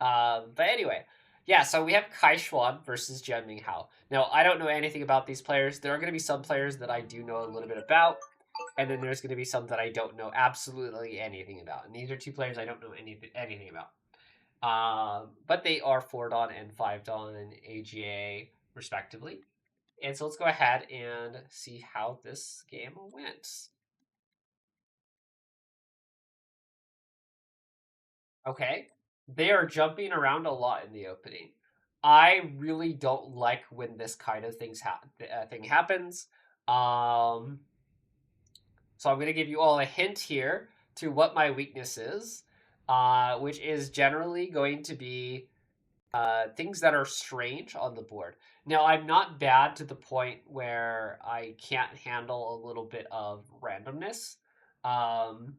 But anyway, yeah, so we have Kaixuan versus Jianming. Now, I don't know anything about these players. There are going to be some players that I do know a little bit about, and then there's going to be some that I don't know absolutely anything about. And these are two players I don't know anything about. But they are 4 Dan and 5 Dan AGA respectively. And so let's go ahead and see how this game went. Okay, they are jumping around a lot in the opening. I really don't like when this kind of thing happens. Um, so I'm going to give you all a hint here to what my weakness is, which is generally going to be things that are strange on the board. Now, I'm not bad to the point where I can't handle a little bit of randomness. Um,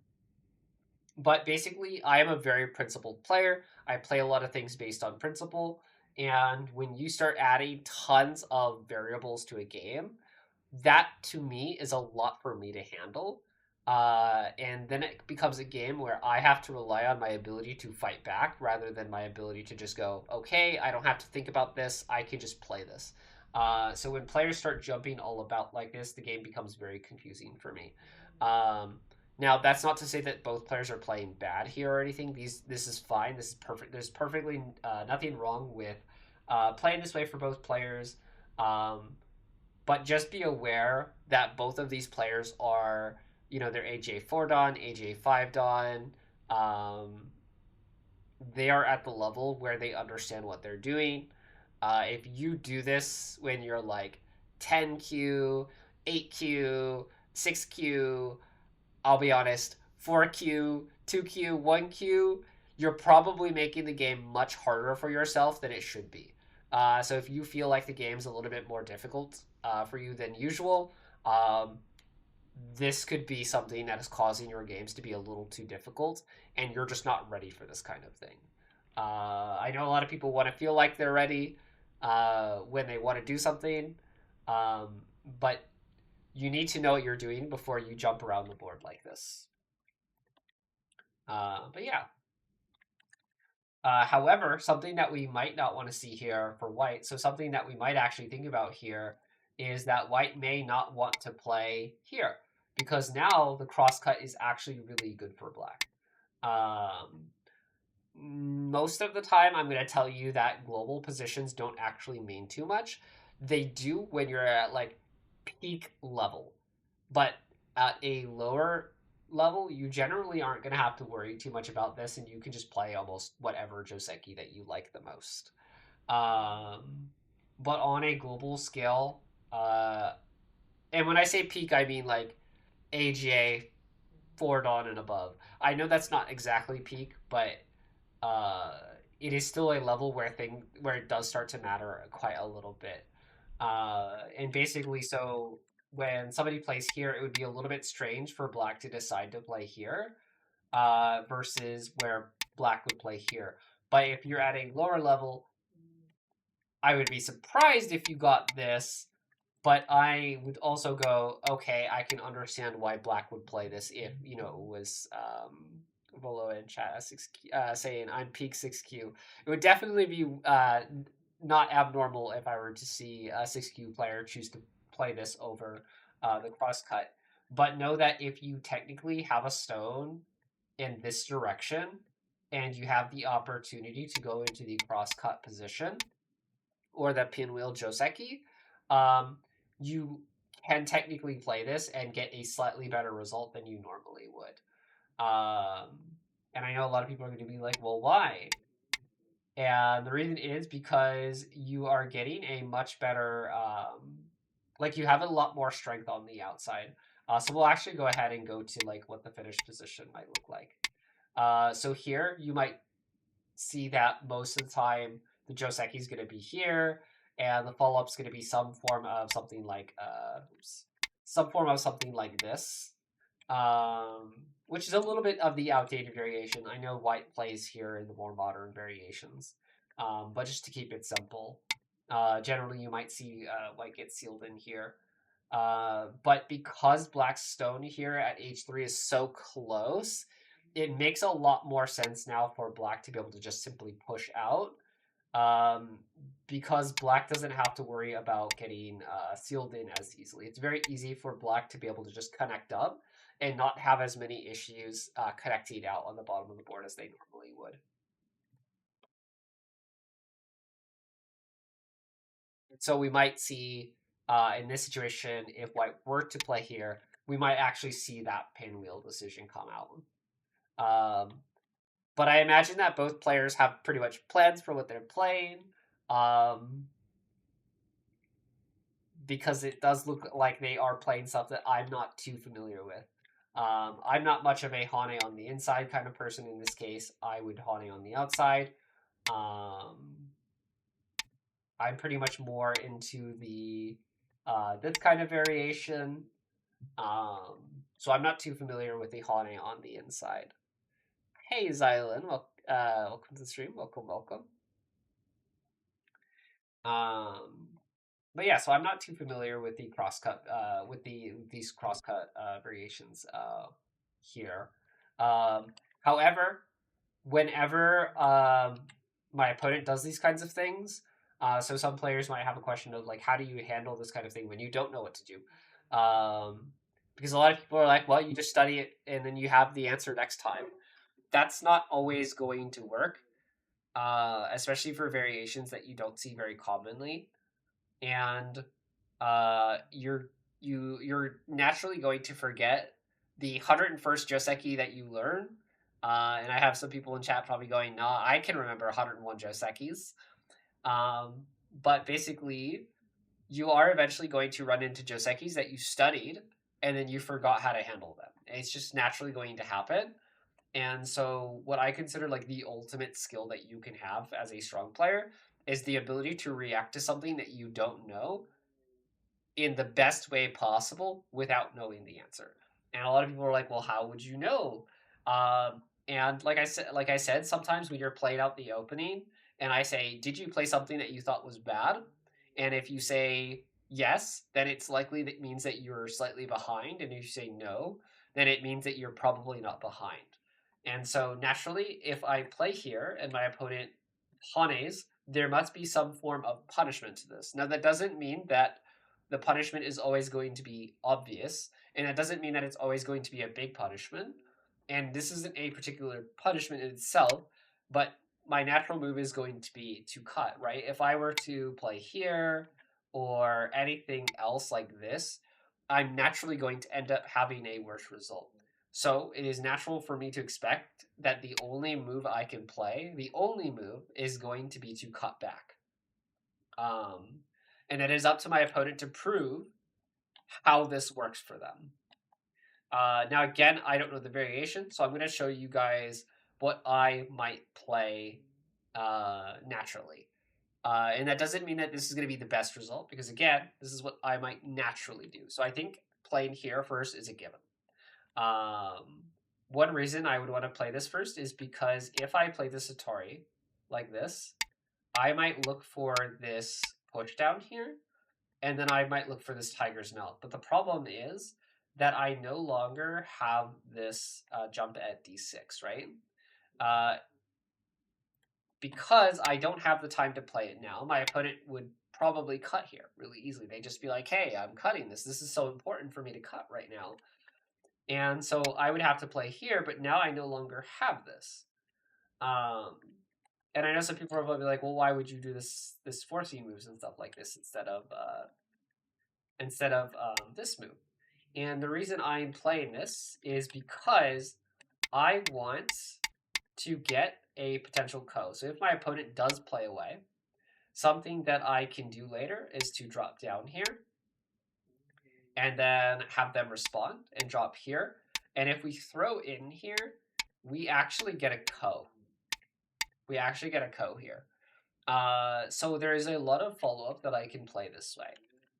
but basically, I am a very principled player. I play a lot of things based on principle. And when you start adding tons of variables to a game, that to me is a lot for me to handle. And then it becomes a game where I have to rely on my ability to fight back rather than my ability to just go, okay, I don't have to think about this. I can just play this. So when players start jumping all about like this, the game becomes very confusing for me. Um, Now that's not to say that both players are playing bad here or anything. This is fine. This is perfect. There's perfectly nothing wrong with playing this way for both players. But just be aware that both of these players are, they're AJ 4 Dan, AJ 5 Dan. Um, they are at the level where they understand what they're doing. If you do this when you're like 10Q, 8Q, 6Q, I'll be honest, 4Q, 2Q, 1Q, you're probably making the game much harder for yourself than it should be. So if you feel like the game's a little bit more difficult for you than usual, um, this could be something that is causing your games to be a little too difficult, and you're just not ready for this kind of thing. I know a lot of people want to feel like they're ready when they want to do something, but you need to know what you're doing before you jump around the board like this. But yeah. However, something that we might not want to see here for white, so something that we might actually think about here is that white may not want to play here because now the crosscut is actually really good for black. Um, Most of the time, I'm going to tell you that global positions don't actually mean too much. They do when you're at like peak level, but at a lower level, you generally aren't going to have to worry too much about this, and you can just play almost whatever Joseki that you like the most. Um, but on a global scale, uh, and when I say peak, I mean like AGA 4 Dan and above. I know that's not exactly peak, but uh, it is still a level where it does start to matter quite a little bit. And basically, so when somebody plays here, it would be a little bit strange for black to decide to play here versus where black would play here. But if you're at a lower level, I would be surprised if you got this. But I would also go, okay, I can understand why black would play this if, it was Volo in chat 6Q, saying I'm peak 6Q. It would definitely be not abnormal if I were to see a 6Q player choose to play this over the crosscut. But know that if you technically have a stone in this direction and you have the opportunity to go into the crosscut position or the pinwheel Joseki, um, you can technically play this and get a slightly better result than you normally would. And I know a lot of people are going to be like, well, why? And the reason is because you are getting a much better, like you have a lot more strength on the outside. So we'll actually go ahead and go to like what the finished position might look like. So here you might see that most of the time the Joseki is going to be here, and the follow up is going to be some form of something like this, which is a little bit of the outdated variation. I know white plays here in the more modern variations, but just to keep it simple, generally you might see white get sealed in here. But because black's stone here at H3 is so close, it makes a lot more sense now for black to be able to just simply push out, um, because black doesn't have to worry about getting sealed in as easily. It's very easy for black to be able to just connect up and not have as many issues connecting out on the bottom of the board as they normally would. So we might see in this situation, if white were to play here, we might actually see that pinwheel decision come out. But I imagine that both players have pretty much plans for what they're playing, um, because it does look like they are playing stuff that I'm not too familiar with. I'm not much of a Hane on the inside kind of person in this case. I would Hane on the outside. Um, I'm pretty much more into the this kind of variation. Um, so I'm not too familiar with the Hane on the inside. Hey, Xylan, welcome to the stream. Welcome, welcome. Um, but yeah, so I'm not too familiar with the crosscut, with these crosscut variations here. Um, However, whenever my opponent does these kinds of things, so some players might have a question of like, how do you handle this kind of thing when you don't know what to do? Because a lot of people are like, well, you just study it and then you have the answer next time. That's not always going to work, especially for variations that you don't see very commonly, and you're naturally going to forget the 101st Joseki that you learn. And I have some people in chat probably going, "Nah, I can remember 101 Josekis." Um, but basically, you are eventually going to run into Josekis that you studied and then you forgot how to handle them. And it's just naturally going to happen. And so, what I consider like the ultimate skill that you can have as a strong player is the ability to react to something that you don't know in the best way possible without knowing the answer. And a lot of people are like, "Well, how would you know?" And like I said, sometimes when you're playing out the opening, and I say, "Did you play something that you thought was bad?" And if you say yes, then it's likely that means that you're slightly behind, and if you say no, then it means that you're probably not behind. And so naturally, if I play here and my opponent hanes, there must be some form of punishment to this. Now, that doesn't mean that the punishment is always going to be obvious, and it doesn't mean that it's always going to be a big punishment. And this isn't a particular punishment in itself, but my natural move is going to be to cut, right? If I were to play here or anything else like this, I'm naturally going to end up having a worse result. So it is natural for me to expect that the only move I can play, the only move, is going to be to cut back. Um, and it is up to my opponent to prove how this works for them. Now, again, I don't know the variation, so I'm going to show you guys what I might play naturally. And that doesn't mean that this is going to be the best result, because again, this is what I might naturally do. So I think playing here first is a given. One reason I would want to play this first is because if I play this Atari like this, I might look for this push down here, and then I might look for this tiger's mouth. But the problem is that I no longer have this jump at d6, right? Because I don't have the time to play it now, my opponent would probably cut here really easily. They'd just be like, hey, I'm cutting this. This is so important for me to cut right now. And so I would have to play here, but now I no longer have this. And I know some people are going to be like, well, why would you do this forcing moves and stuff like this instead of this move? And the reason I'm playing this is because I want to get a potential ko. So if my opponent does play away, something that I can do later is to drop down here and then have them respond and drop here. And if we throw in here, we actually get a ko. We actually get a ko here. So there is a lot of follow-up that I can play this way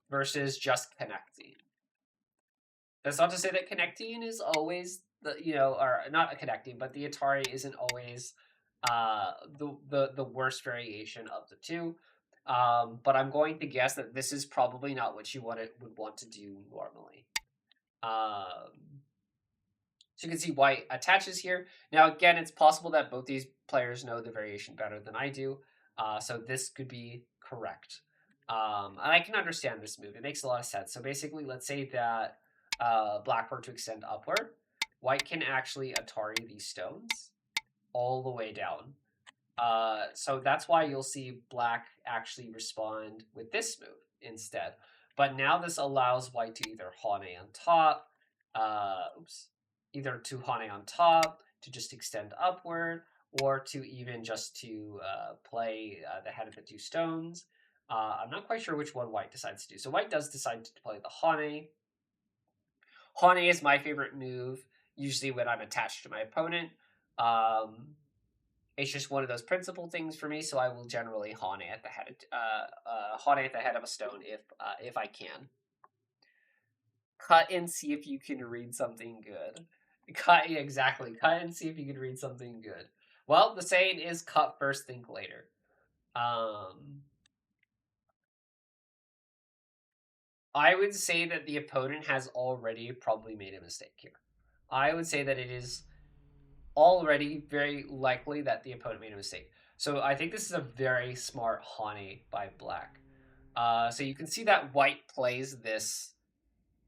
versus just connecting. That's not to say that connecting is always or not connecting, but the Atari isn't always the worst variation of the two. But I'm going to guess that this is probably not what you would want to do normally. So you can see white attaches here. Now, again, it's possible that both these players know the variation better than I do. So this could be correct. And I can understand this move. It makes a lot of sense. So basically, let's say that black were to extend upward. White can actually Atari these stones all the way down. So that's why you'll see black actually respond with this move instead. But now this allows white to either Hane on top, either to Hane on top, to just extend upward, or to even just to play the head of the two stones. I'm not quite sure which one white decides to do. So white does decide to play the Hane. Hane is my favorite move, usually when I'm attached to my opponent. It's just one of those principal things for me, so I will generally Hane at the head of a stone if I can. Cut and see if you can read something good. Cut and see if you can read something good. Well, the saying is cut first, think later. I would say that the opponent has already probably made a mistake here. I would say that it is already very likely that the opponent made a mistake. So I think this is a very smart Hane by black. So you can see that white plays this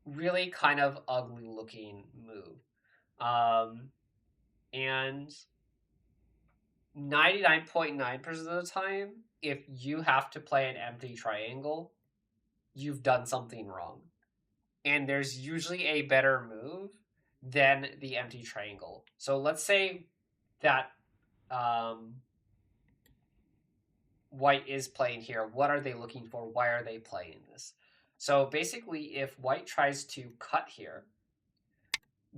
really kind of ugly looking move. And 99.9% of the time, if you have to play an empty triangle, you've done something wrong. And there's usually a better move than the empty triangle. So let's say that white is playing here. What are they looking for? Why are they playing this? So basically, if white tries to cut here,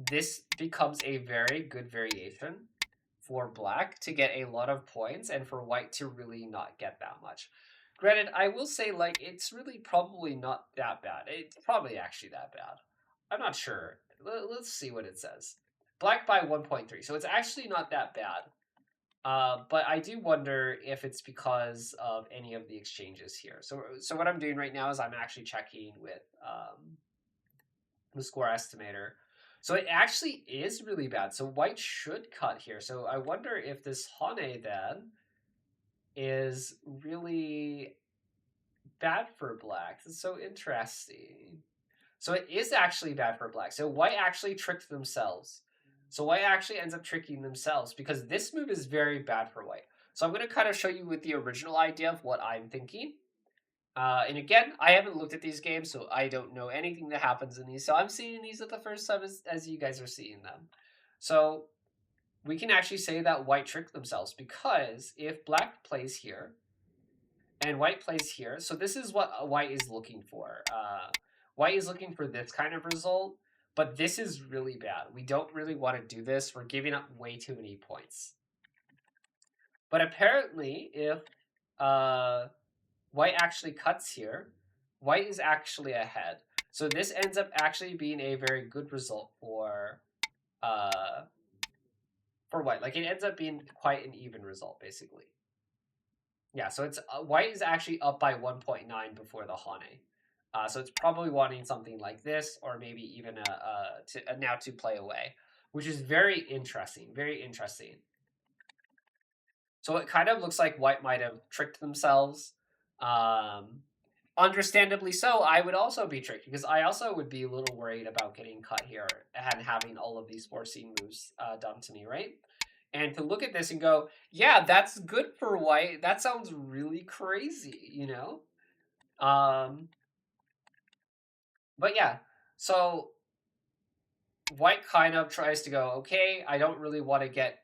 this becomes a very good variation for black to get a lot of points and for white to really not get that much. Granted, I will say, like, it's really probably not that bad. It's probably actually that bad. I'm not sure. Let's see what it says. Black by 1.3, so it's actually not that bad. But I do wonder if it's because of any of the exchanges here. So what I'm doing right now is I'm actually checking with the score estimator. So it actually is really bad. So white should cut here. So I wonder if this Hane then is really bad for black. It's so interesting. So it is actually bad for black. So white actually tricked themselves. So white actually ends up tricking themselves because this move is very bad for white. So I'm going to kind of show you with the original idea of what I'm thinking. And again, I haven't looked at these games, so I don't know anything that happens in these. So I'm seeing these at the first time as you guys are seeing them. So we can actually say that white tricked themselves because if black plays here and white plays here, so this is what white is looking for. White is looking for this kind of result, but this is really bad. We don't really want to do this. We're giving up way too many points. But apparently, if white actually cuts here, white is actually ahead. So this ends up actually being a very good result for white. Like, it ends up being quite an even result, basically. Yeah, so it's white is actually up by 1.9 before the Hane. So it's probably wanting something like this, or maybe even now to play away, which is very interesting. Very interesting. So it kind of looks like white might have tricked themselves. Understandably so, I would also be tricked because I also would be a little worried about getting cut here and having all of these forcing moves done to me, right? And to look at this and go, yeah, that's good for white. That sounds really crazy, you know? But yeah, so white kind of tries to go, okay, I don't really want to get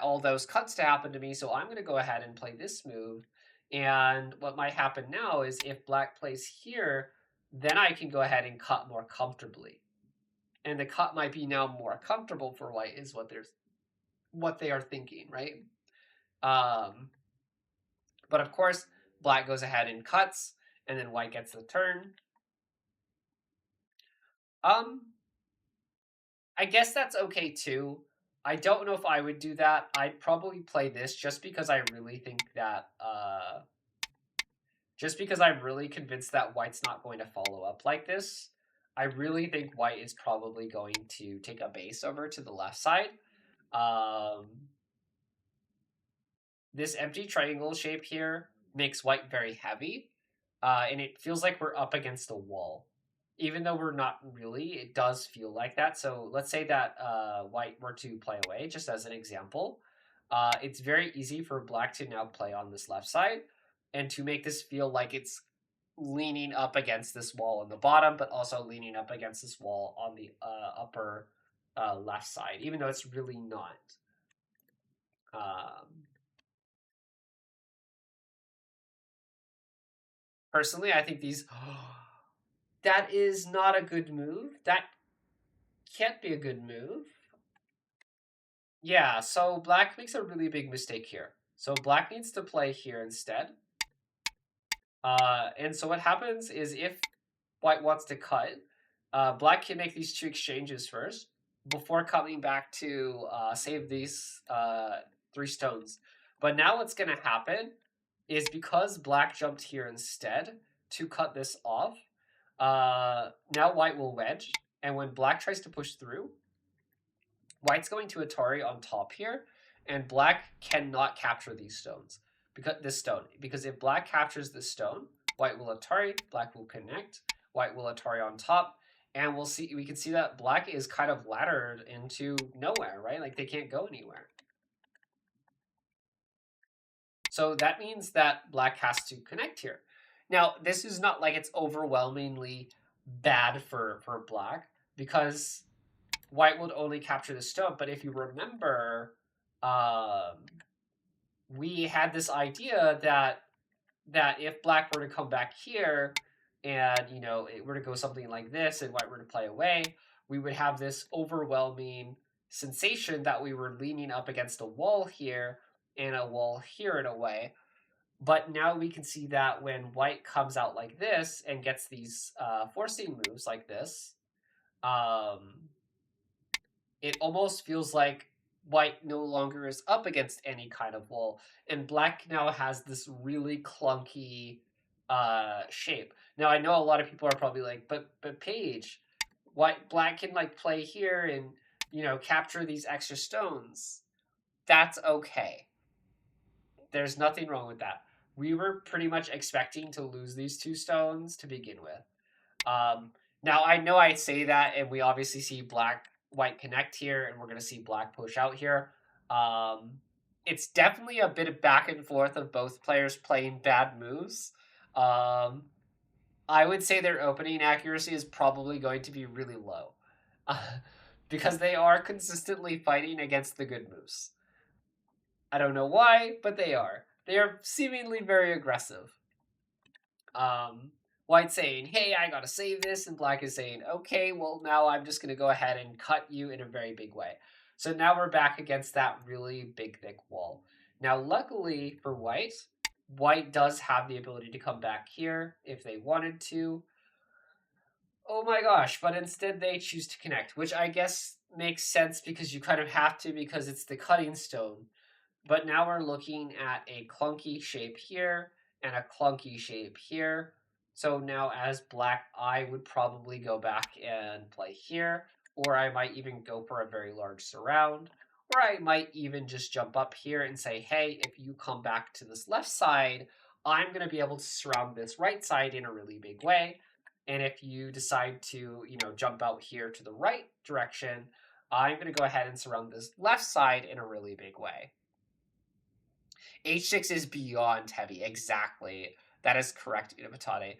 all those cuts to happen to me, so I'm going to go ahead and play this move. And what might happen now is if black plays here, then I can go ahead and cut more comfortably. And the cut might be now more comfortable for white is what they are thinking, right? But of course, black goes ahead and cuts, and then white gets the turn. I guess that's okay too. I don't know if I would do that. I'd probably play this just because I really think that just because I'm really convinced that white's not going to follow up like this. I really think white is probably going to take a base over to the left side. Um, this empty triangle shape here makes white very heavy, and it feels like we're up against a wall. Even though we're not really, it does feel like that. So let's say that white were to play away, just as an example. It's very easy for black to now play on this left side and to make this feel like it's leaning up against this wall on the bottom, but also leaning up against this wall on the upper left side, even though it's really not. Um, Personally, I think these. That is not a good move. That can't be a good move. Yeah, so black makes a really big mistake here. So black needs to play here instead. And so what happens is if white wants to cut, black can make these two exchanges first before coming back to save these 3 stones. But now what's going to happen is because black jumped here instead to cut this off, now white will wedge. And when black tries to push through, white's going to Atari on top here, and black cannot capture these stones because if black captures this stone, white will Atari, black will connect, white will Atari on top, and we can see that black is kind of laddered into nowhere, right? Like they can't go anywhere. So that means that black has to connect here. Now, this is not like it's overwhelmingly bad for black because white would only capture the stone. But if you remember, we had this idea that if black were to come back here and it were to go something like this and white were to play away, we would have this overwhelming sensation that we were leaning up against a wall here and a wall here in a way. But now we can see that when white comes out like this and gets these forcing moves like this, it almost feels like white no longer is up against any kind of wall, and black now has this really clunky shape. Now I know a lot of people are probably like, but Paige, black can like play here and capture these extra stones. That's okay. There's nothing wrong with that. We were pretty much expecting to lose these 2 stones to begin with. Now I know I say that, and we obviously see white connect here, and we're going to see black push out here. It's definitely a bit of back and forth of both players playing bad moves. I would say their opening accuracy is probably going to be really low because they are consistently fighting against the good moves. I don't know why, but they are. They are seemingly very aggressive. White saying, hey, I gotta save this, and black is saying, okay, well, now I'm just gonna go ahead and cut you in a very big way. So now we're back against that really big, thick wall. Now, luckily for white does have the ability to come back here if they wanted to. Oh my gosh, but instead they choose to connect, which I guess makes sense because you kind of have to because it's the cutting stone. But now we're looking at a clunky shape here and a clunky shape here. So now as black, I would probably go back and play here, or I might even go for a very large surround, or I might even just jump up here and say, hey, if you come back to this left side, I'm going to be able to surround this right side in a really big way. And if you decide to, jump out here to the right direction, I'm going to go ahead and surround this left side in a really big way. H6 is beyond heavy. Exactly. That is correct, Unamatane.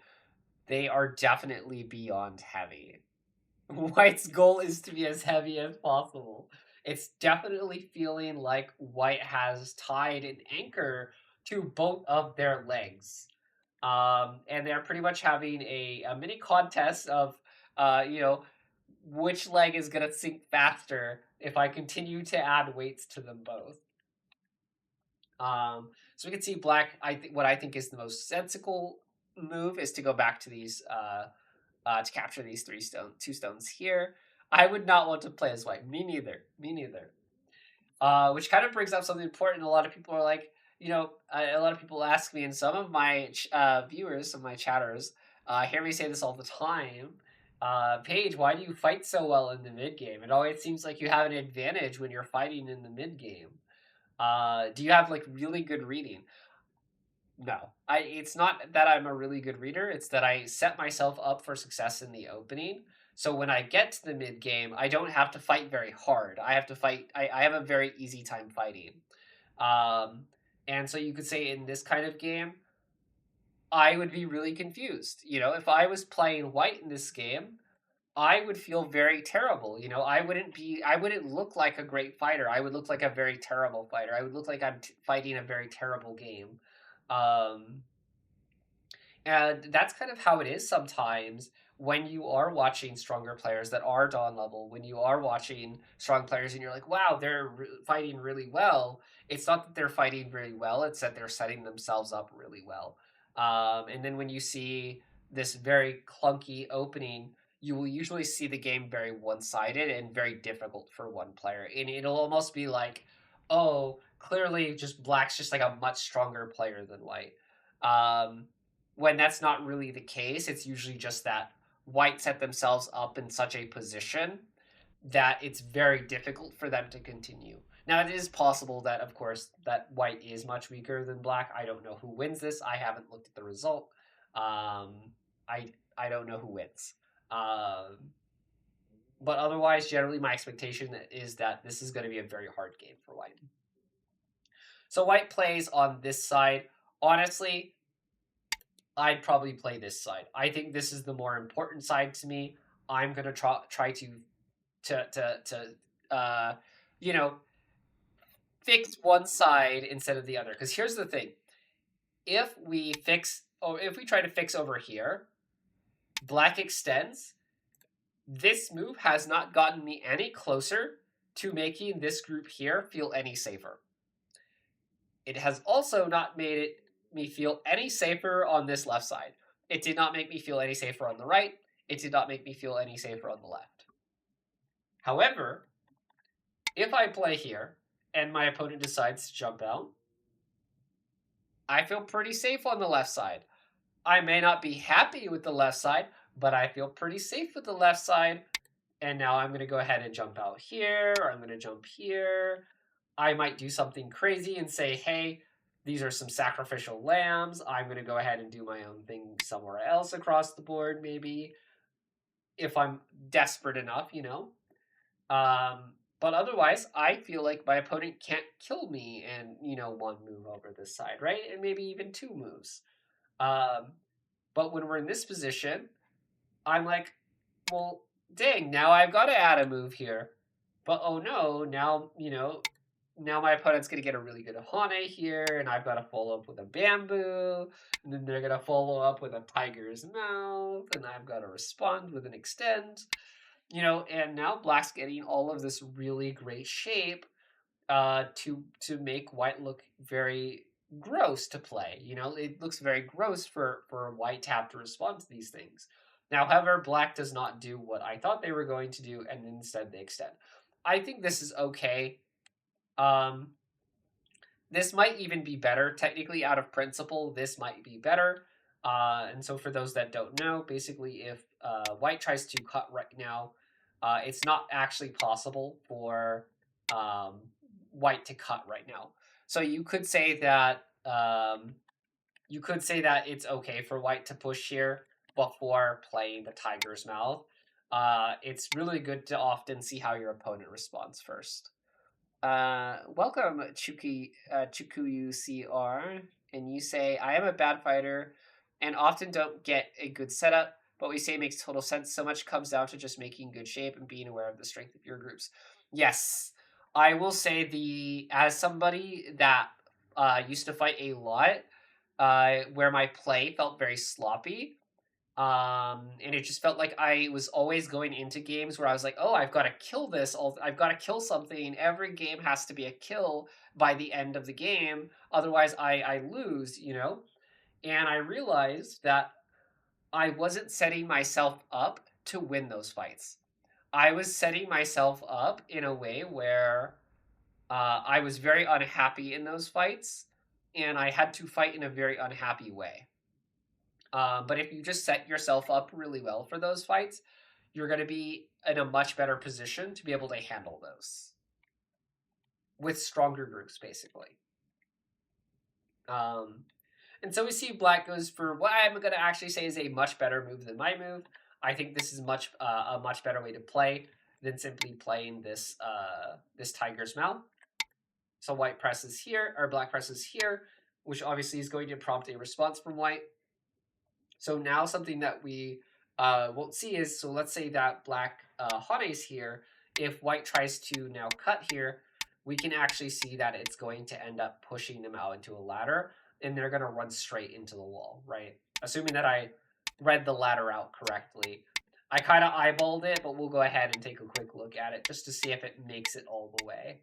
They are definitely beyond heavy. White's goal is to be as heavy as possible. It's definitely feeling like white has tied an anchor to both of their legs. And they're pretty much having a mini contest of, which leg is going to sink faster if I continue to add weights to them both. So we can see black. What I think is the most sensible move is to go back to these to capture these 2 stones here. I would not want to play as white. Me neither. Which kind of brings up something important. A lot of people are like, a lot of people ask me, and some of my viewers, some of my chatters, hear me say this all the time, Paige, why do you fight so well in the mid game? It always seems like you have an advantage when you're fighting in the mid game. Do you have like really good reading? No, it's not that I'm a really good reader. It's that I set myself up for success in the opening. So when I get to the mid game, I don't have to fight very hard. I have to fight. I have a very easy time fighting. Um, and so you could say in this kind of game, I would be really confused. If I was playing white in this game, I would feel very terrible. I wouldn't look like a great fighter. I would look like a very terrible fighter. I would look like I'm fighting a very terrible game. Um, and that's kind of how it is sometimes when you are watching stronger players that are Dawn level, when you are watching strong players and you're like, wow, they're fighting really well. It's not that they're fighting really well, it's that they're setting themselves up really well. And then when you see this very clunky opening, you will usually see the game very one sided and very difficult for one player. And it'll almost be like, oh, clearly just black's just like a much stronger player than white. Um, when that's not really the case. It's usually just that white set themselves up in such a position that it's very difficult for them to continue. Now, it is possible that, of course, that white is much weaker than black. I don't know who wins this. I haven't looked at the result. Um, I don't know who wins. Um, but otherwise, generally, my expectation is that this is going to be a very hard game for white. So white plays on this side. Honestly, I'd probably play this side. I think this is the more important side to me. I'm gonna try to you know fix one side instead of the other. Because here's the thing: if we try to fix over here, black extends. This move has not gotten me any closer to making this group here feel any safer. It has also not made me feel any safer on this left side. It did not make me feel any safer on the right. It did not make me feel any safer on the left. However, if I play here and my opponent decides to jump out, I feel pretty safe on the left side. I may not be happy with the left side, but I feel pretty safe with the left side. And now I'm going to go ahead and jump out here, or I'm going to jump here. I might do something crazy and say, hey, these are some sacrificial lambs. I'm going to go ahead and do my own thing somewhere else across the board, maybe, if I'm desperate enough, But otherwise, I feel like my opponent can't kill me in, one move over this side, right? And maybe even two moves. But when we're in this position, I'm like, well, dang, now I've got to add a move here. But oh no, now my opponent's going to get a really good Hane here, and I've got to follow up with a bamboo, and then they're going to follow up with a tiger's mouth, and I've got to respond with an extend. And now black's getting all of this really great shape to make white look very gross to play. It looks very gross for white to have to respond to these things. Now, however, black does not do what I thought they were going to do, and instead they extend. I think this is okay. This might even be better. Technically, out of principle, this might be better. And so for those that don't know, basically if white tries to cut right now, it's not actually possible for white to cut right now. So you could say that it's okay for white to push here before playing the tiger's mouth. It's really good to often see how your opponent responds first. Welcome, Chukuyu CR, and you say, I am a bad fighter and often don't get a good setup, but we say makes total sense. So much comes down to just making good shape and being aware of the strength of your groups. Yes, I will say as somebody that used to fight a lot, where my play felt very sloppy, and it just felt like I was always going into games where I was like, oh, I've got to kill this. I've got to kill something. Every game has to be a kill by the end of the game. Otherwise, I lose, And I realized that I wasn't setting myself up to win those fights. I was setting myself up in a way where I was very unhappy in those fights, and I had to fight in a very unhappy way. But if you just set yourself up really well for those fights, you're going to be in a much better position to be able to handle those with stronger groups, basically. And so we see black goes for what I'm going to actually say is a much better move than my move. I think this is a much better way to play than simply playing this this tiger's mouth. So white presses here, or black presses here, which obviously is going to prompt a response from white. So now something that we won't see is, so let's say that black Hane's here. If white tries to now cut here, we can actually see that it's going to end up pushing them out into a ladder, and they're going to run straight into the wall, right? Assuming that I read the ladder out correctly. I kind of eyeballed it, but we'll go ahead and take a quick look at it just to see if it makes it all the way.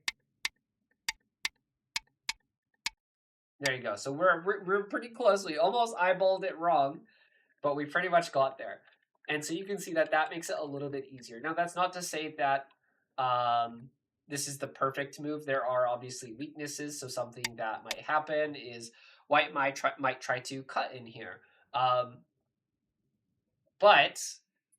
There you go. So we're pretty close. We almost eyeballed it wrong, but we pretty much got there. And so you can see that that makes it a little bit easier. Now, that's not to say that this is the perfect move. There are obviously weaknesses. So something that might happen is white might try to cut in here. But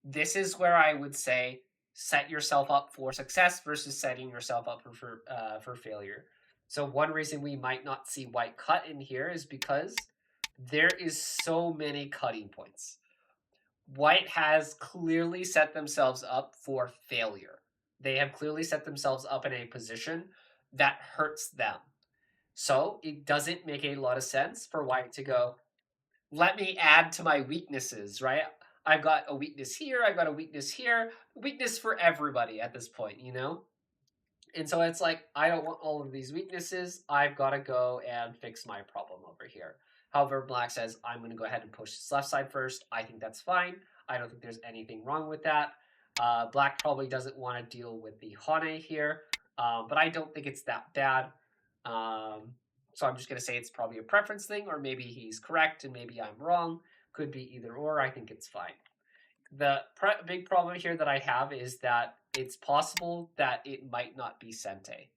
this is where I would say set yourself up for success versus setting yourself up for failure. So one reason we might not see white cut in here is because there is so many cutting points. White has clearly set themselves up for failure. They have clearly set themselves up in a position that hurts them. So it doesn't make a lot of sense for white to go, let me add to my weaknesses, right? I've got a weakness here, I've got a weakness here, weakness for everybody at this point, you know? And so it's like, I don't want all of these weaknesses. I've got to go and fix my problem over here. However, black says, I'm going to go ahead and push this left side first. I think that's fine. I don't think there's anything wrong with that. Black probably doesn't want to deal with the Hane here, but I don't think it's that bad. So I'm just going to say it's probably a preference thing, or maybe he's correct and maybe I'm wrong. Could be either or. I think it's fine. The big problem here that I have is that it's possible that it might not be Sente.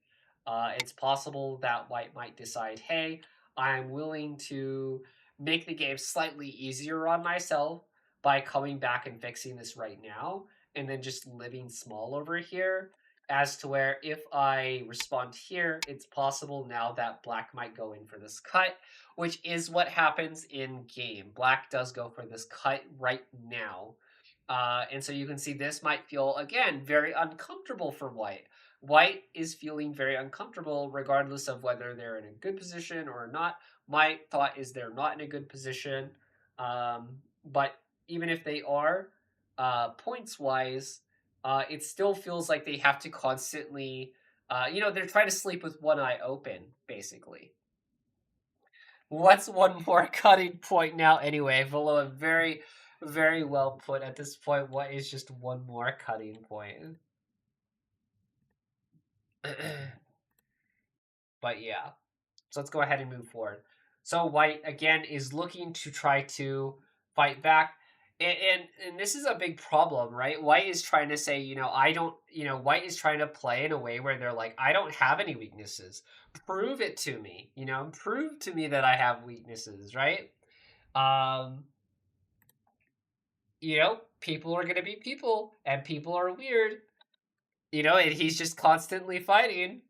It's possible that white might decide, hey, I'm willing to make the game slightly easier on myself by coming back and fixing this right now, and then just living small over here, as to where if I respond here, it's possible now that black might go in for this cut, which is what happens in game. Black does go for this cut right now. And so you can see this might feel, again, very uncomfortable for white. White is feeling very uncomfortable regardless of whether they're in a good position or not. My thought is they're not in a good position. But even if they are, points-wise, it still feels like they have to constantly, they're trying to sleep with one eye open, basically. What's one more cutting point now anyway? Below a very, very well put at this point. What is just one more cutting point? But yeah, so let's go ahead and move forward. So white again is looking to try to fight back. And this is a big problem, right? White is trying to say, white is trying to play in a way where they're like, I don't have any weaknesses. Prove it to me, prove to me that I have weaknesses, right? People are going to be people, and people are weird, and he's just constantly fighting.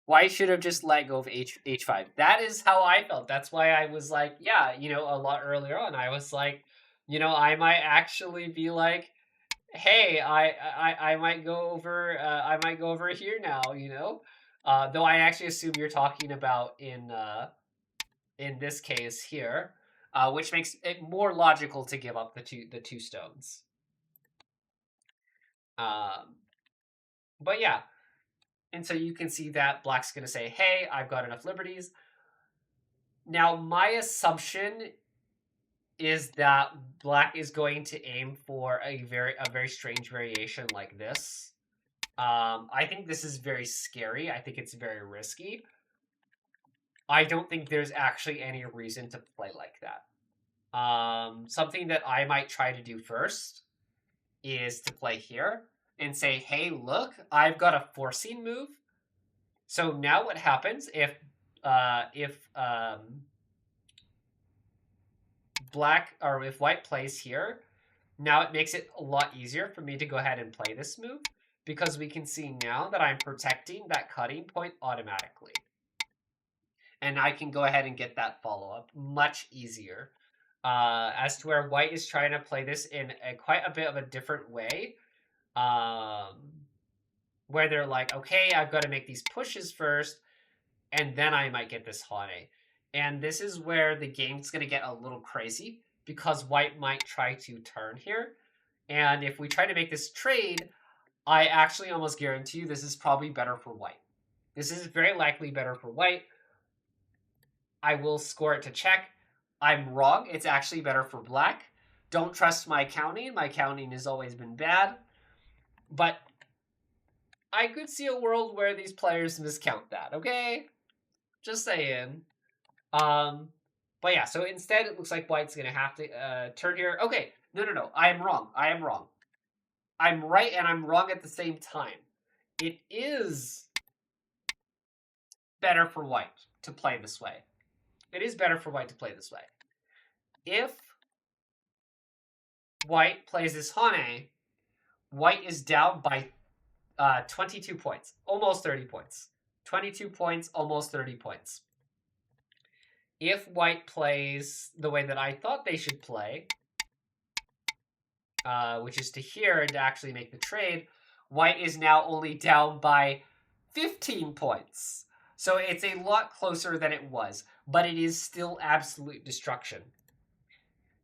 White should have just let go of H5. That is how I felt. That's why I was like, yeah, a lot earlier on, I was like, I might actually be like, hey, I might go over here now, though I actually assume you're talking about in this case here, which makes it more logical to give up the two stones. But yeah. And so you can see that black's going to say, hey, I've got enough liberties. Now, my assumption is that black is going to aim for a very strange variation like this. I think this is very scary. I think it's very risky. I don't think there's actually any reason to play like that. Something that I might try to do first is to play here and say, hey, look, I've got a forcing move. So now what happens if black, or if white plays here, Now it makes it a lot easier for me to go ahead and play this move because we can see now that I'm protecting that cutting point automatically. And I can go ahead and get that follow-up much easier. As to where white is trying to play this in quite a bit of a different way. Where they're like, okay, I've got to make these pushes first, and then I might get this Hane. And this is where the game's going to get a little crazy, because white might try to turn here. And if we try to make this trade, I actually almost guarantee you this is probably better for white. This is very likely better for white. I will score it to check. I'm wrong. It's actually better for black. Don't trust my counting. My counting has always been bad. But I could see a world where these players miscount that, okay? Just saying. But yeah, so instead it looks like white's going to have to turn here. Okay, no. I am wrong. I'm right and I'm wrong at the same time. It is better for white to play this way. It is better for white to play this way. If white plays this Hane, white is down by 22 points, almost 30 points. 22 points, almost 30 points. If white plays the way that I thought they should play, which is to here and to actually make the trade, white is now only down by 15 points. So it's a lot closer than it was, but it is still absolute destruction.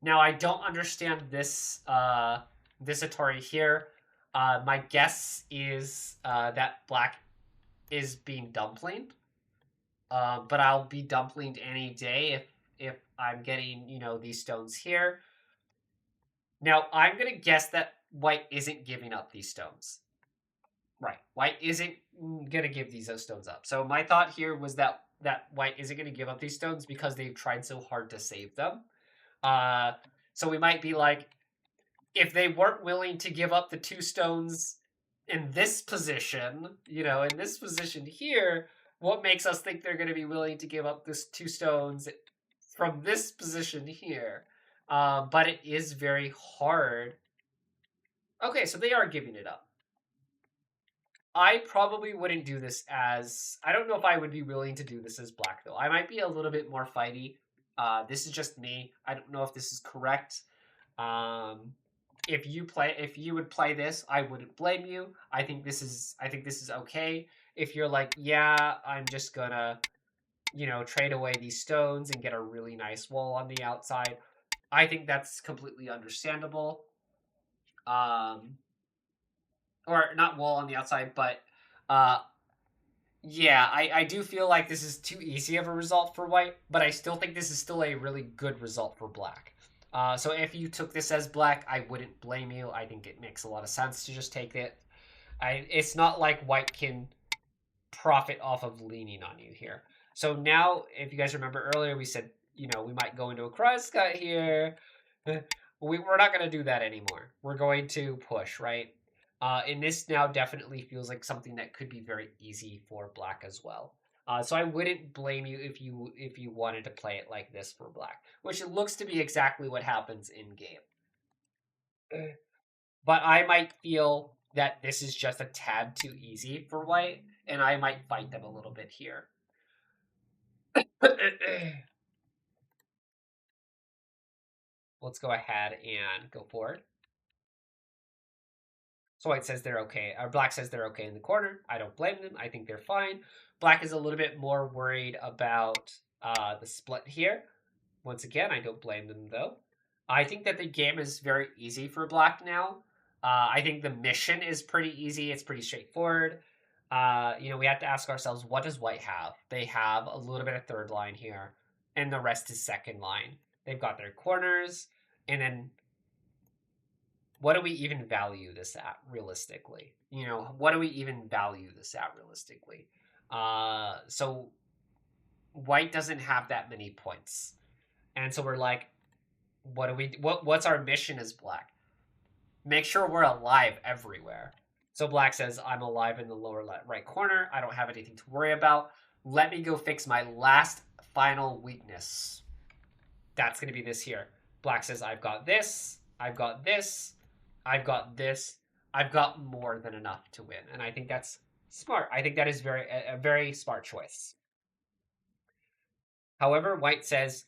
Now, I don't understand this Atari here. My guess is that black is being dumplinged. But I'll be dumplinged any day if I'm getting, these stones here. Now, I'm going to guess that white isn't giving up these stones. Right. White isn't going to give these stones up. So my thought here was that white isn't going to give up these stones because they've tried so hard to save them. So we might be like, if they weren't willing to give up the 2 stones in this position, in this position here, what makes us think they're going to be willing to give up this 2 stones from this position here? But it is very hard. Okay, so they are giving it up. I probably wouldn't do this as... I don't know if I would be willing to do this as black, though. I might be a little bit more fighty. This is just me. I don't know if this is correct. If you would play this, I wouldn't blame you. I think this is okay. If you're like, yeah, I'm just gonna, trade away these stones and get a really nice wall on the outside, I think that's completely understandable. Or not wall on the outside, but yeah, I do feel like this is too easy of a result for white, but I still think this is still a really good result for black. So if you took this as black, I wouldn't blame you. I think it makes a lot of sense to just take it. It's not like white can profit off of leaning on you here. So now, if you guys remember earlier, we said, we might go into a crosscut here. We're not going to do that anymore. We're going to push, right? And this now definitely feels like something that could be very easy for black as well. So I wouldn't blame you if you wanted to play it like this for black, which it looks to be exactly what happens in game. But I might feel that this is just a tad too easy for white, and I might fight them a little bit here. Let's go ahead and go forward. So white says they're okay, or black says they're okay in the corner. I don't blame them. I think they're fine. Black is a little bit more worried about the split here. Once again, I don't blame them, though. I think that the game is very easy for black now. I think the mission is pretty easy. It's pretty straightforward. We have to ask ourselves, what does white have? They have a little bit of third line here, and the rest is second line. They've got their corners, and then what do we even value this at realistically? What do we even value this at realistically? So white doesn't have that many points. And so we're like, what's our mission as black? Make sure we're alive everywhere. So black says, I'm alive in the lower right corner. I don't have anything to worry about. Let me go fix my last final weakness. That's going to be this here. Black says, I've got this. I've got this, I've got this, I've got more than enough to win. And I think that's smart. I think that is a very smart choice. However, white says,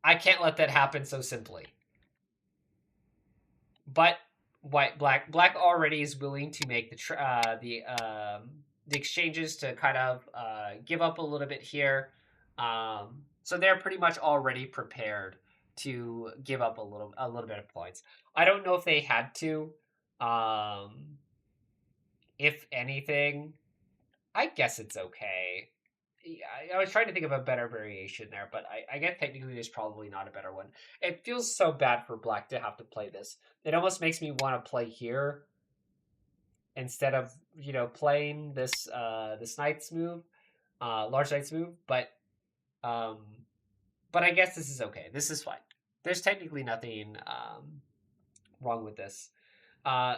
I can't let that happen so simply. But black already is willing to make the exchanges to kind of give up a little bit here. So they're pretty much already prepared to give up a little bit of points. I don't know if they had to. Um, if anything, I guess it's okay. I was trying to think of a better variation there, but I guess technically there's probably not a better one. It feels so bad for black to have to play this. It almost makes me want to play here instead of playing this knight's move, large knight's move. Um, but I guess this is okay. This is fine. There's technically nothing wrong with this.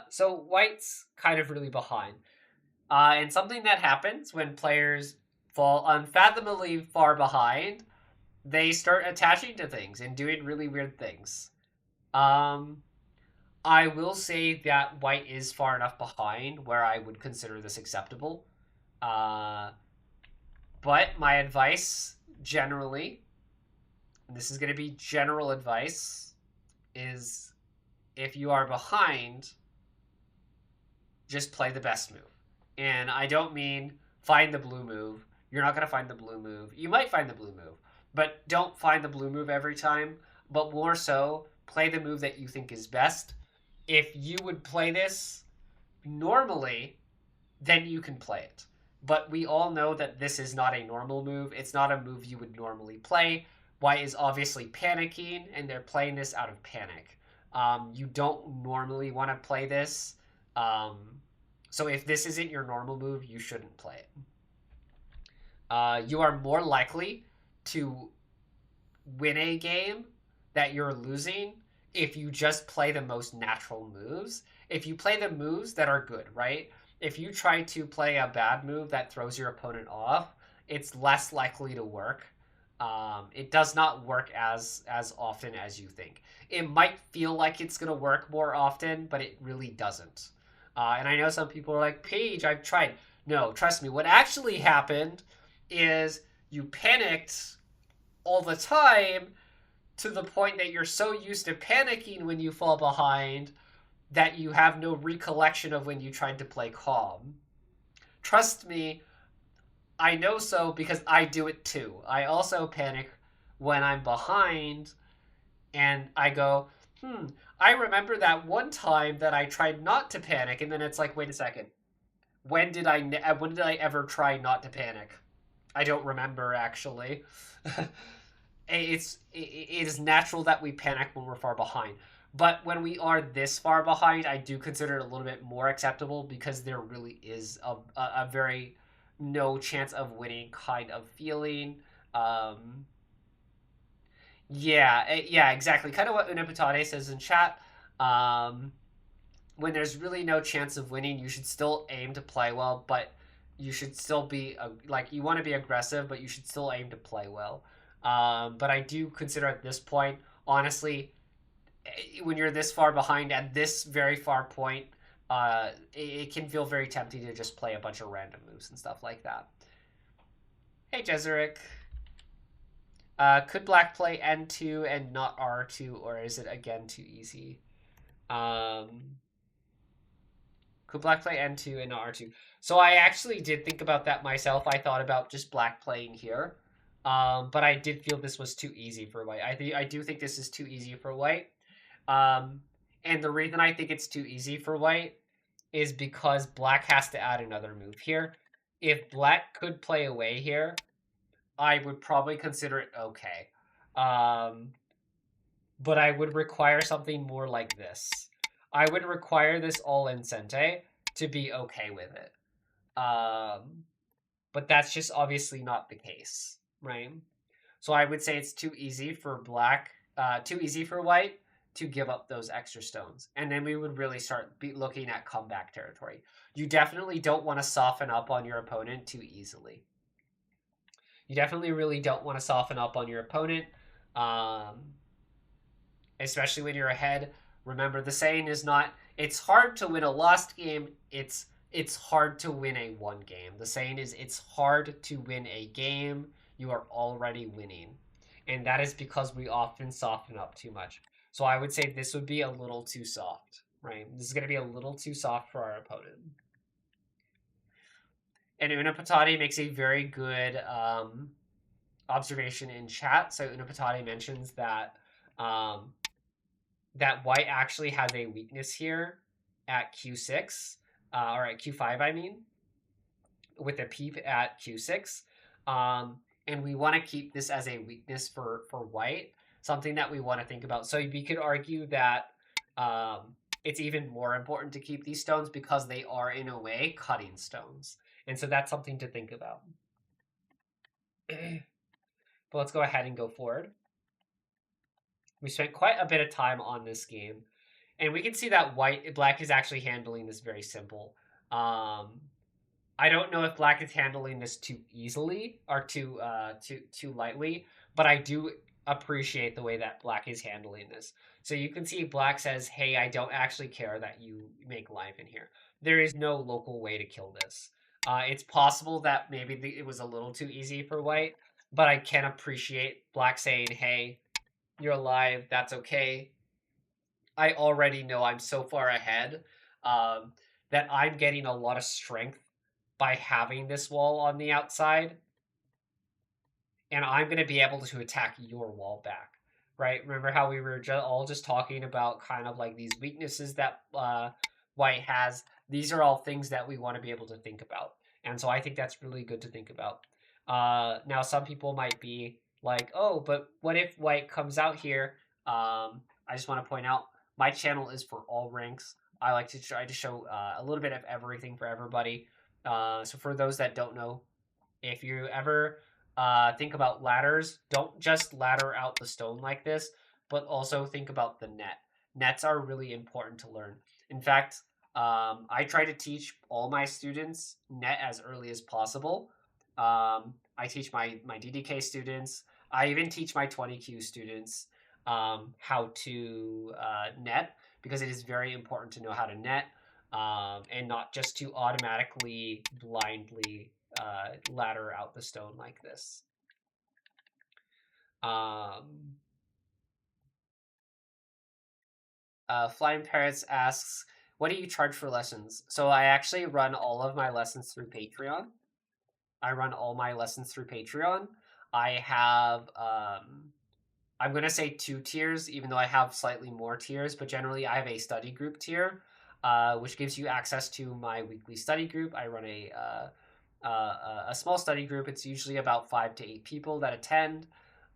So white's kind of really behind. And something that happens when players fall unfathomably far behind, they start attaching to things and doing really weird things. I will say that white is far enough behind where I would consider this acceptable. But my advice generally, and this is going to be general advice, is if you are behind, just play the best move. And I don't mean find the blue move. You're not going to find the blue move. You might find the blue move, but don't find the blue move every time. But more so, play the move that you think is best. If you would play this normally, then you can play it. But we all know that this is not a normal move. It's not a move you would normally play. White is obviously panicking, and they're playing this out of panic. You don't normally want to play this. So if this isn't your normal move, you shouldn't play it. You are more likely to win a game that you're losing if you just play the most natural moves. If you play the moves that are good, right? If you try to play a bad move that throws your opponent off, it's less likely to work. It does not work as often as you think. It might feel like it's going to work more often, but it really doesn't. And I know some people are like, Paige, I've tried. No, trust me. What actually happened is you panicked all the time to the point that you're so used to panicking when you fall behind that you have no recollection of when you tried to play calm. Trust me, I know so because I do it too. I also panic when I'm behind and I go, I remember that one time that I tried not to panic, and then it's like, wait a second. When did I ever try not to panic? I don't remember actually. It is natural that we panic when we're far behind. But when we are this far behind, I do consider it a little bit more acceptable because there really is a very no chance of winning kind of feeling. Yeah, exactly. Kind of what Unipatade says in chat. When there's really no chance of winning, you should still aim to play well, but you should still be you want to be aggressive, but you should still aim to play well. But I do consider at this point, honestly, when you're this far behind at this very far point, it can feel very tempting to just play a bunch of random moves and stuff like that. Hey, Jezeric. Could black play N2 and not R2, or is it again too easy? Could black play N2 and not R2? So I actually did think about that myself. I thought about just black playing here. But I did feel this was too easy for white. I do think this is too easy for white. And the reason I think it's too easy for white is because black has to add another move here. If black could play away here, I would probably consider it okay. But I would require something more like this. I would require this all-in Sente to be okay with it. But that's just obviously not the case, right? So I would say it's too easy for black, too easy for white to give up those extra stones. And then we would really start looking at comeback territory. You definitely don't want to soften up on your opponent too easily. You definitely really don't want to soften up on your opponent. especially when you're ahead. Remember, the saying is not it's hard to win a lost game, it's hard to win a won game. The saying is it's hard to win a game you are already winning. And that is because we often soften up too much. So I would say this would be a little too soft, right? This is going to be a little too soft for our opponent. And Unapatati makes a very good observation in chat. So Unapatati mentions that that white actually has a weakness here at Q6, or at Q5, I mean, with a peep at Q6. And we want to keep this as a weakness for white, something that we want to think about. So we could argue that it's even more important to keep these stones because they are, in a way, cutting stones. And so that's something to think about. But let's go ahead and go forward. We spent quite a bit of time on this game, and we can see that black is actually handling this very simple. I don't know if black is handling this too easily or too lightly, but I do appreciate the way that black is handling this. So you can see black says, "Hey, I don't actually care that you make life in here. There is no local way to kill this." It's possible that maybe it was a little too easy for white, but I can appreciate black saying, "Hey, you're alive. That's okay. I already know I'm so far ahead that I'm getting a lot of strength by having this wall on the outside, and I'm going to be able to attack your wall back." Right? Remember how we were all just talking about kind of like these weaknesses that white has? These are all things that we want to be able to think about. And so I think that's really good to think about. Now, some people might be like, oh, but what if white comes out here? I just want to point out my channel is for all ranks. I like to try to show a little bit of everything for everybody. So for those that don't know, if you ever think about ladders, don't just ladder out the stone like this, but also think about the net. Nets are really important to learn. In fact, I try to teach all my students net as early as possible. I teach my DDK students. I even teach my 20Q students how to net, because it is very important to know how to net, and not just to automatically blindly ladder out the stone like this. Flying Parrots asks, what do you charge for lessons? So I actually run all of my lessons through Patreon. I have, I'm going to say 2 tiers, even though I have slightly more tiers, but generally I have a study group tier, which gives you access to my weekly study group. I run a small study group. It's usually about 5 to 8 people that attend,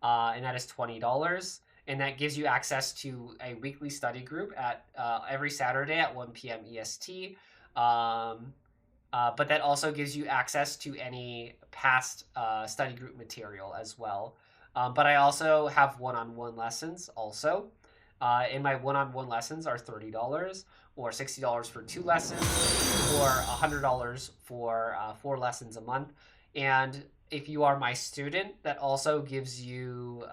and that is $20. And that gives you access to a weekly study group at every Saturday at 1 p.m. EST. But that also gives you access to any past study group material as well. But I also have one-on-one lessons also. And my one-on-one lessons are $30 or $60 for 2 lessons or $100 for 4 lessons a month. And if you are my student, that also gives you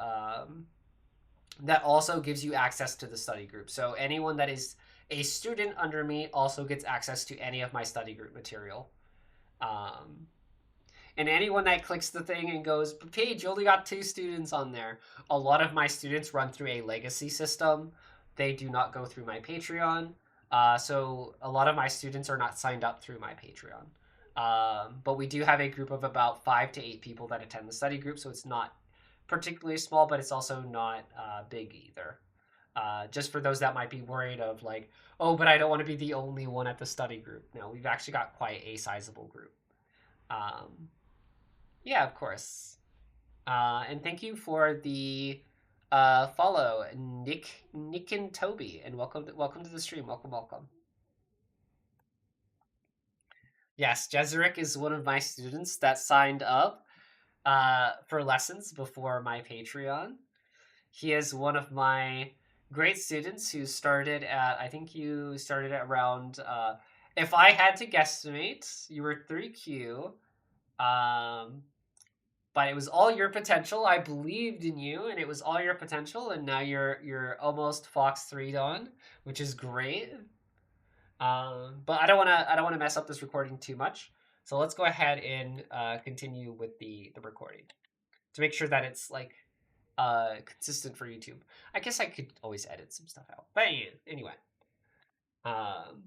access to the study group. So anyone that is a student under me also gets access to any of my study group material. And anyone that clicks the thing and goes, but Paige, you only got 2 students on there. A lot of my students run through a legacy system. They do not go through my Patreon. So a lot of my students are not signed up through my Patreon. But we do have a group of about 5 to 8 people that attend the study group. So it's not particularly small, but it's also not big either. Just for those that might be worried of like, oh, but I don't want to be the only one at the study group. No, we've actually got quite a sizable group. Yeah, of course. And thank you for the follow, Nick and Toby, and welcome to the stream. Welcome. Yes, Jezeric is one of my students that signed up for lessons before my Patreon. He is one of my great students who started at, I think you started at around, if I had to guesstimate, you were 3Q. but it was all your potential. I believed in you, and it was all your potential. And now you're almost Fox 3 on, which is great. But I don't wanna mess up this recording too much. So let's go ahead and continue with the recording to make sure that it's like consistent for YouTube. I guess I could always edit some stuff out. But anyway. Um,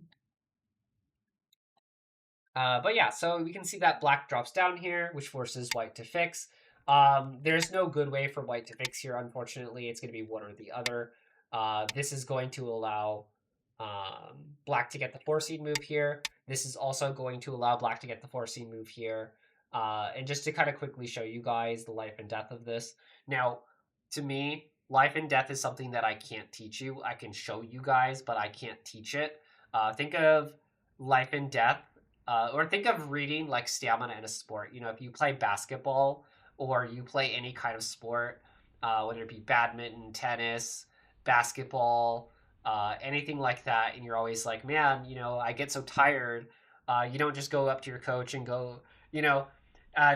but yeah, so we can see that black drops down here, which forces white to fix. There's no good way for white to fix here, unfortunately. It's going to be one or the other. This is going to allow black to get the forcing move here. This is also going to allow black to get the forcing move here. And just to kind of quickly show you guys the life and death of this. Now, to me, life and death is something that I can't teach you. I can show you guys, but I can't teach it. Think of life and death, or think of reading like stamina in a sport. You know, if you play basketball or you play any kind of sport, whether it be badminton, tennis, basketball, anything like that, and you're always like, man, you know, I get so tired. You don't just go up to your coach and go, you know,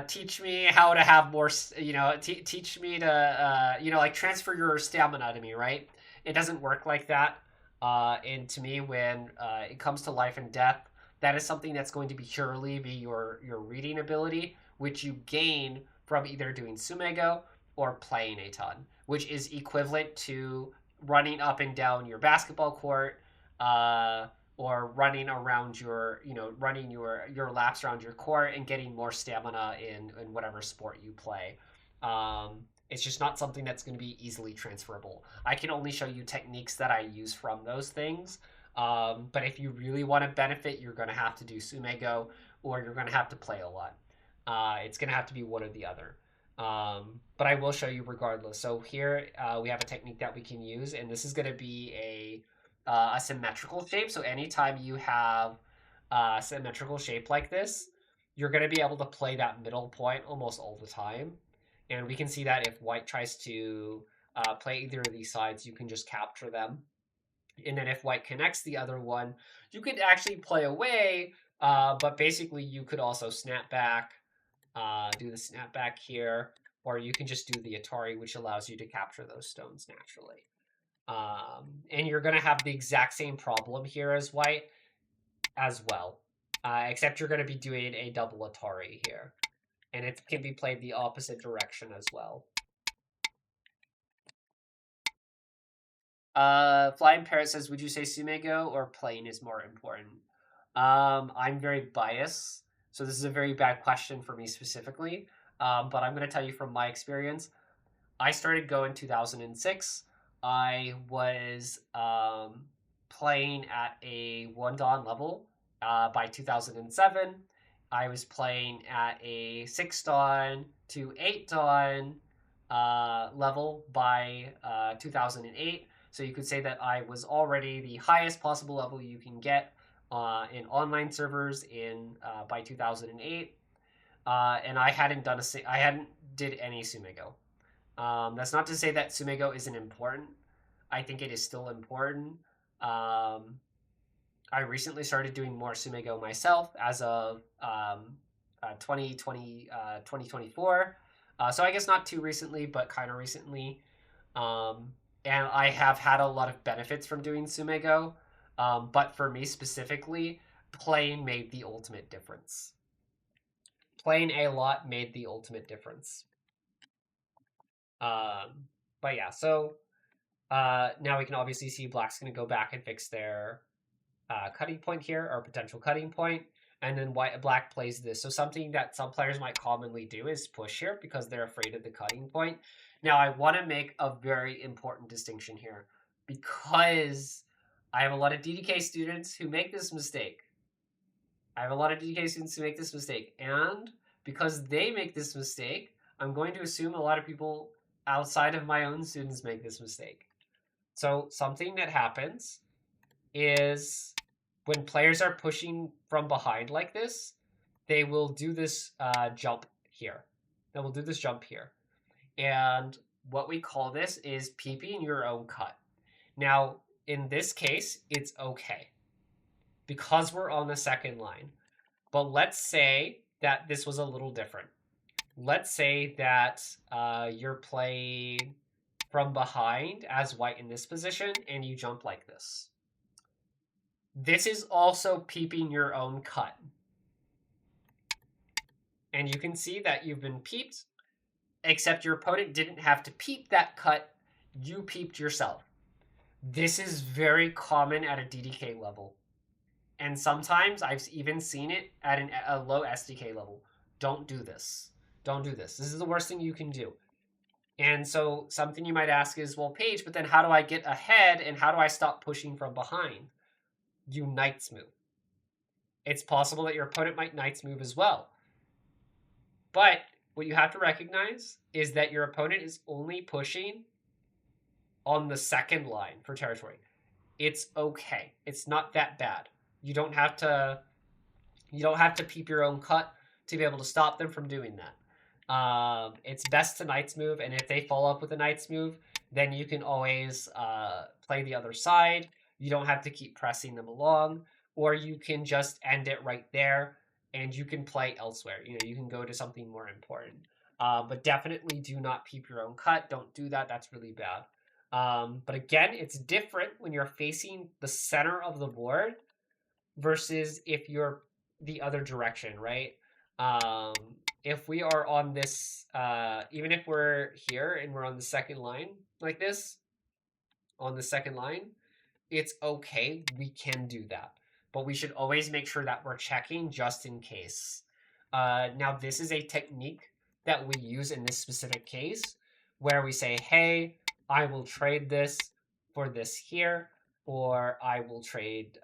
teach me how to have more, you know, teach me to, you know, like transfer your stamina to me, right? It doesn't work like that. And to me, when it comes to life and death, that is something that's going to be purely be your reading ability, which you gain from either doing sumego or playing a ton, which is equivalent to running up and down your basketball court, or running around your, you know, running your laps around your court and getting more stamina in whatever sport you play. It's just not something that's going to be easily transferable. I can only show you techniques that I use from those things. But if you really want to benefit, you're going to have to do sumego, or you're going to have to play a lot. It's going to have to be one or the other. But I will show you regardless. So here we have a technique that we can use, and this is going to be a symmetrical shape. So anytime you have a symmetrical shape like this, you're going to be able to play that middle point almost all the time. And we can see that if white tries to play either of these sides, you can just capture them. And then if white connects the other one, you could actually play away, but basically you could also snap back, do the snap back here, or you can just do the Atari, which allows you to capture those stones naturally. And you're going to have the exact same problem here as white as well, except you're going to be doing a double Atari here. And it can be played the opposite direction as well. Flying Parrot says, would you say sumego or playing is more important? I'm very biased, so this is a very bad question for me specifically. But I'm going to tell you from my experience. I started Go in 2006. I was playing at a 1 Dan level by 2007. I was playing at a 6 Dan to 8 Dan level by 2008. So you could say that I was already the highest possible level you can get in online servers in by 2008, and I hadn't did any sumego. That's not to say that sumego isn't important. I think it is still important. I recently started doing more sumego myself as of 2024. So I guess not too recently, but kind of recently. And I have had a lot of benefits from doing sumego. But for me specifically, playing made the ultimate difference. Playing a lot made the ultimate difference. But yeah, so now we can obviously see black's going to go back and fix their cutting point here, or potential cutting point, and then black plays this. So something that some players might commonly do is push here because they're afraid of the cutting point. Now I want to make a very important distinction here, because I have a lot of DDK students who make this mistake. And because they make this mistake, I'm going to assume a lot of people outside of my own students make this mistake. So something that happens is when players are pushing from behind like this, they will do this jump here. And what we call this is peeping your own cut. Now, in this case, it's okay because we're on the second line. But let's say that this was a little different. let's say that you're playing from behind as white in this position, and you jump like this. This is also peeping your own cut. And you can see that you've been peeped, except your opponent didn't have to peep that cut. You peeped yourself. This is very common at a DDK level. And sometimes I've even seen it at a low SDK level. Don't do this. Don't do this. This is the worst thing you can do. And so something you might ask is, well, Paige, but then how do I get ahead and how do I stop pushing from behind? You knights move. It's possible that your opponent might knights move as well. But what you have to recognize is that your opponent is only pushing on the second line for territory. It's okay. It's not that bad. You don't have to peep your own cut to be able to stop them from doing that. It's best to knights move, and if they follow up with a knights move, then you can always play the other side. You don't have to keep pressing them along, or you can just end it right there, and you can play elsewhere. You know, you can go to something more important. But definitely do not peep your own cut. Don't do that. That's really bad. But again, it's different when you're facing the center of the board versus if you're the other direction, right? If we are on this, even if we're here and we're on the second line like this, on the second line, it's okay. We can do that. But we should always make sure that we're checking just in case. Now, this is a technique that we use in this specific case where we say, hey, I will trade this for this here, or I will trade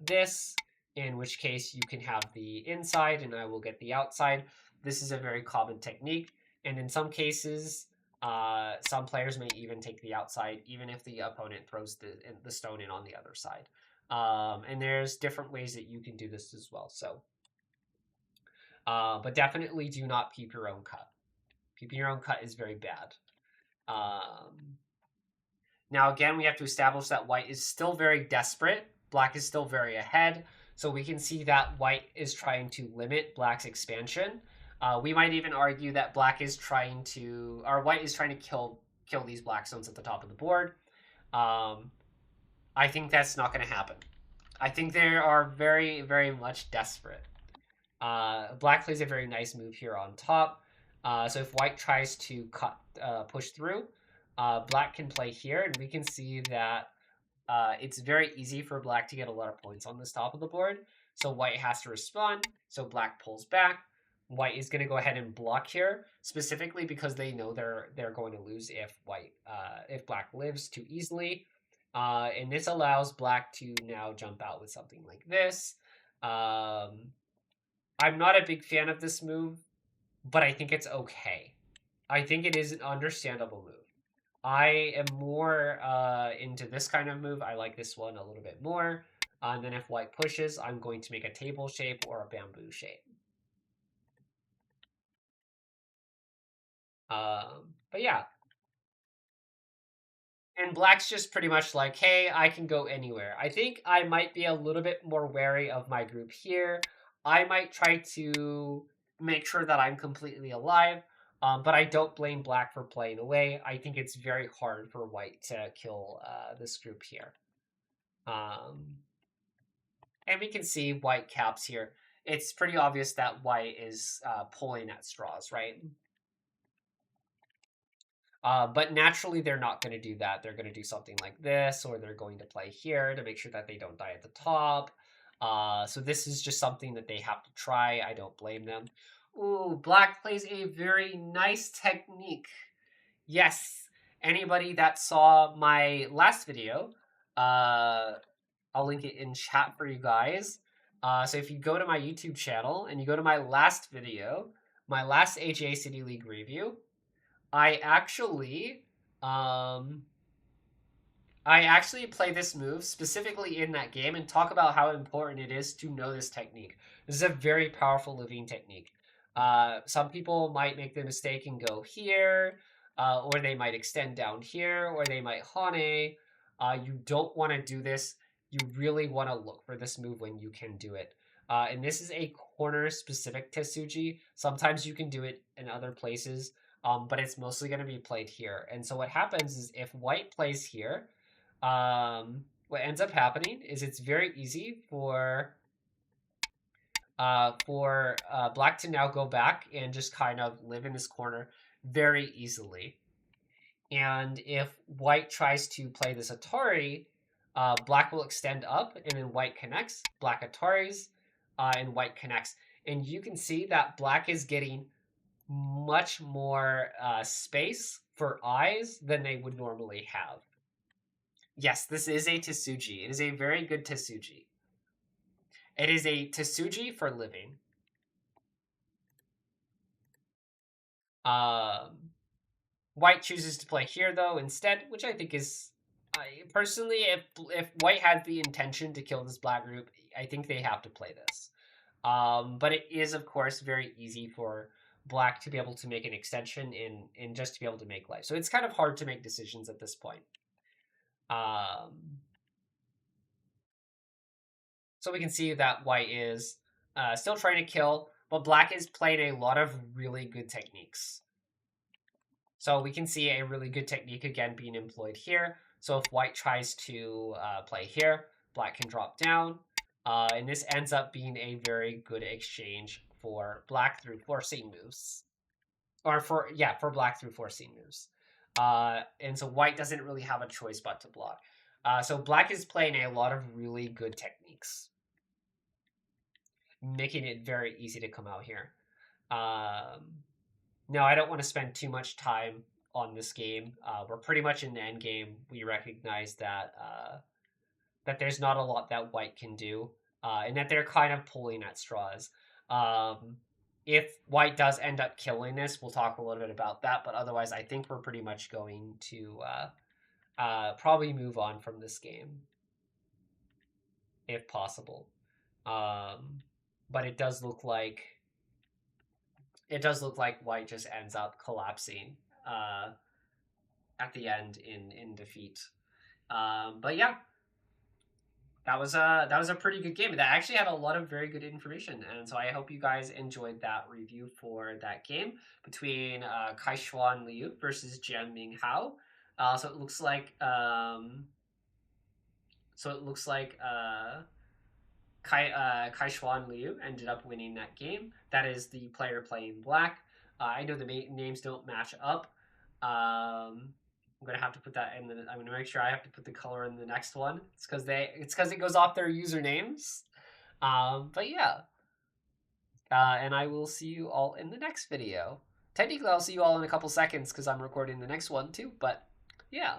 this, in which case you can have the inside and I will get the outside. This is a very common technique. And in some cases, some players may even take the outside, even if the opponent throws the stone in on the other side. And there's different ways that you can do this as well. So, but definitely do not peep your own cut. Peeping your own cut is very bad. Now, again, we have to establish that white is still very desperate. Black is still very ahead. So we can see that white is trying to limit black's expansion. We might even argue that white is trying to kill these black stones at the top of the board. I think that's not going to happen. I think they are very, very much desperate. Black plays a very nice move here on top. So if white tries to push through, black can play here, and we can see that it's very easy for black to get a lot of points on this top of the board. So white has to respond. So black pulls back. White is going to go ahead and block here, specifically because they know they're going to lose if black lives too easily. And this allows black to now jump out with something like this. I'm not a big fan of this move, but I think it's okay. I think it is an understandable move. I am more into this kind of move. I like this one a little bit more. And then if white pushes, I'm going to make a table shape or a bamboo shape. But yeah. And black's just pretty much like, hey, I can go anywhere. I think I might be a little bit more wary of my group here. I might try to make sure that I'm completely alive. But I don't blame black for playing away. I think it's very hard for white to kill this group here. And we can see white caps here. It's pretty obvious that white is pulling at straws, right? But naturally, they're not going to do that. They're going to do something like this, or they're going to play here to make sure that they don't die at the top. So this is just something that they have to try. I don't blame them. Ooh, black plays a very nice technique. Yes, anybody that saw my last video, I'll link it in chat for you guys. So if you go to my YouTube channel and you go to my last video, my last AGA City League review, I actually play this move specifically in that game and talk about how important it is to know this technique. This is a very powerful living technique. Some people might make the mistake and go here, or they might extend down here, or they might hane. You don't want to do this. You really want to look for this move when you can do it. And this is a corner specific Tesuji. Sometimes you can do it in other places, but it's mostly going to be played here. And so what happens is if white plays here, what ends up happening is it's very easy for black to now go back and just kind of live in this corner very easily. And if white tries to play this Atari, black will extend up, and then white connects, black Ataris, and white connects. And you can see that black is getting much more space for eyes than they would normally have. Yes, this is a Tesuji. It is a very good Tesuji. It is a Tesuji for living. White chooses to play here, though, instead, which I think is... personally, if white had the intention to kill this black group, I think they have to play this. But it is, of course, very easy for black to be able to make an extension and just to be able to make life. So it's kind of hard to make decisions at this point. So we can see that white is still trying to kill, but black is playing a lot of really good techniques. So we can see a really good technique again being employed here. So if white tries to play here, black can drop down. And this ends up being a very good exchange for black through forcing moves. Or for black through forcing moves. And so white doesn't really have a choice but to block. So black is playing a lot of really good techniques, making it very easy to come out here. No, I don't want to spend too much time on this game. We're pretty much in the end game. We recognize that that there's not a lot that white can do, and that they're kind of pulling at straws. If white does end up killing this, we'll talk a little bit about that. But otherwise, I think we're pretty much going to probably move on from this game, if possible. But it does look like white just ends up collapsing at the end in defeat. But yeah, that was a pretty good game. That actually had a lot of very good information, and so I hope you guys enjoyed that review for that game between Kaixuan Liu versus Jianming Hao. So it looks like Kaixuan Liu ended up winning that game. That is the player playing black. I know the names don't match up. I'm gonna have to put that in the. I'm gonna make sure I have to put the color in the next one. It's because it goes off their usernames. But yeah. And I will see you all in the next video. Technically, I'll see you all in a couple seconds because I'm recording the next one too. But yeah.